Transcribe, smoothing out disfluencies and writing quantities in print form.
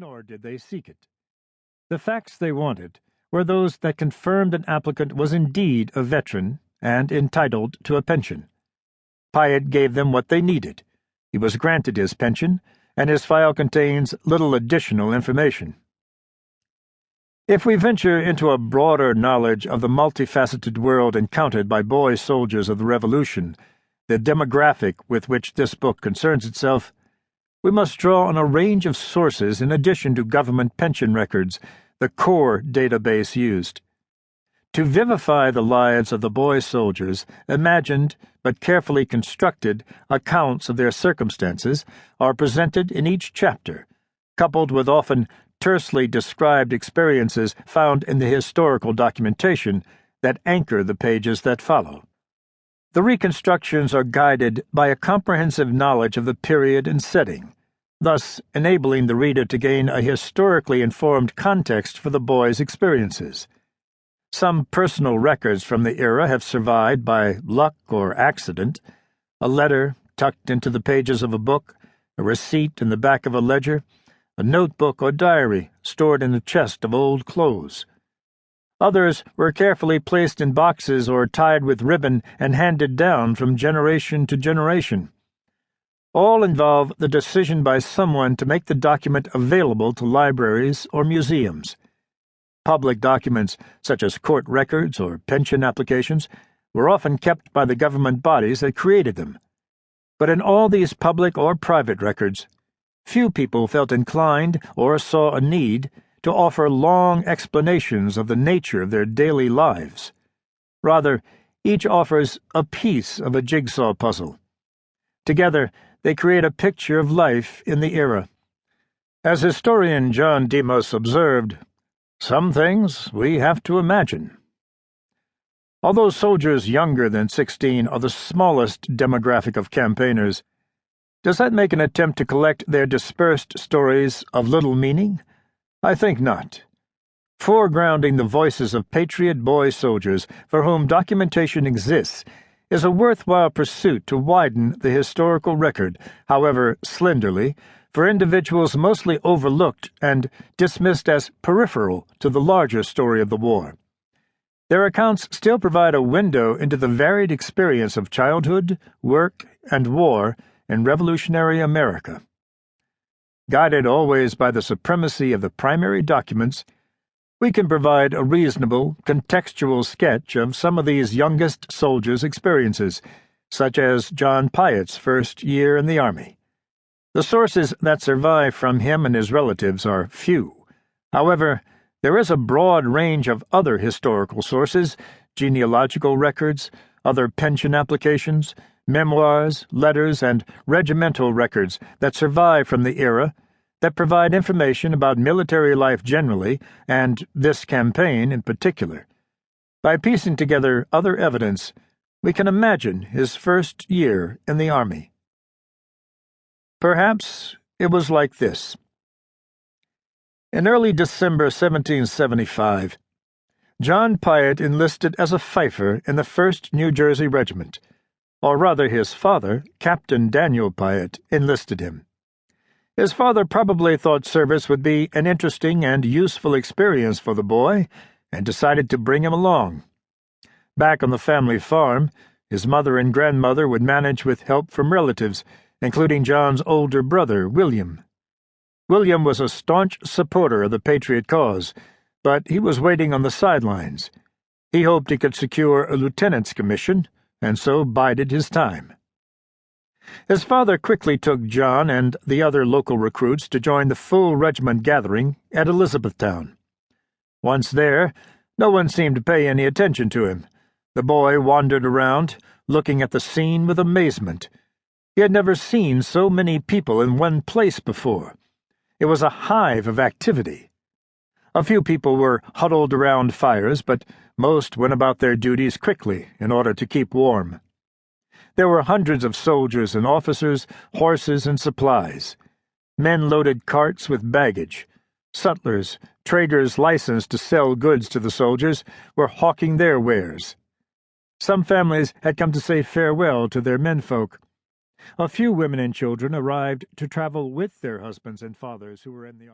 nor did they seek it. The facts they wanted were those that confirmed an applicant was indeed a veteran and entitled to a pension. Pyatt gave them what they needed. He was granted his pension, and his file contains little additional information. If we venture into a broader knowledge of the multifaceted world encountered by boy soldiers of the Revolution, the demographic with which this book concerns itself, we must draw on a range of sources in addition to government pension records, the core database used. To vivify the lives of the boy soldiers, imagined but carefully constructed accounts of their circumstances are presented in each chapter, coupled with often tersely described experiences found in the historical documentation that anchor the pages that follow. The reconstructions are guided by a comprehensive knowledge of the period and setting, thus enabling the reader to gain a historically informed context for the boy's experiences. Some personal records from the era have survived by luck or accident: a letter tucked into the pages of a book, a receipt in the back of a ledger, a notebook or diary stored in a chest of old clothes. Others were carefully placed in boxes or tied with ribbon and handed down from generation to generation. All involve the decision by someone to make the document available to libraries or museums. Public documents, such as court records or pension applications, were often kept by the government bodies that created them. But in all these public or private records, few people felt inclined or saw a need to offer long explanations of the nature of their daily lives. Rather, each offers a piece of a jigsaw puzzle. Together, they create a picture of life in the era. As historian John Demos observed, "Some things we have to imagine." Although soldiers younger than 16 are the smallest demographic of campaigners, does that make an attempt to collect their dispersed stories of little meaning? I think not. Foregrounding the voices of patriot boy soldiers for whom documentation exists is a worthwhile pursuit to widen the historical record, however slenderly, for individuals mostly overlooked and dismissed as peripheral to the larger story of the war. Their accounts still provide a window into the varied experience of childhood, work, and war in revolutionary America. Guided always by the supremacy of the primary documents, we can provide a reasonable, contextual sketch of some of these youngest soldiers' experiences, such as John Pyatt's first year in the Army. The sources that survive from him and his relatives are few. However, there is a broad range of other historical sources, genealogical records, other pension applications, memoirs, letters, and regimental records that survive from the era that provide information about military life generally and this campaign in particular. By piecing together other evidence, we can imagine his first year in the Army. Perhaps it was like this. In early December 1775, John Pyatt enlisted as a fifer in the 1st New Jersey Regiment, or rather his father, Captain Daniel Pyatt, enlisted him. His father probably thought service would be an interesting and useful experience for the boy, and decided to bring him along. Back on the family farm, his mother and grandmother would manage with help from relatives, including John's older brother, William. William was a staunch supporter of the Patriot cause, but he was waiting on the sidelines. He hoped he could secure a lieutenant's commission, and so bided his time. His father quickly took John and the other local recruits to join the full regiment gathering at Elizabethtown. Once there, no one seemed to pay any attention to him. The boy wandered around, looking at the scene with amazement. He had never seen so many people in one place before. It was a hive of activity. A few people were huddled around fires, but most went about their duties quickly in order to keep warm. There were hundreds of soldiers and officers, horses and supplies. Men loaded carts with baggage. Sutlers, traders licensed to sell goods to the soldiers, were hawking their wares. Some families had come to say farewell to their menfolk. A few women and children arrived to travel with their husbands and fathers who were in the army.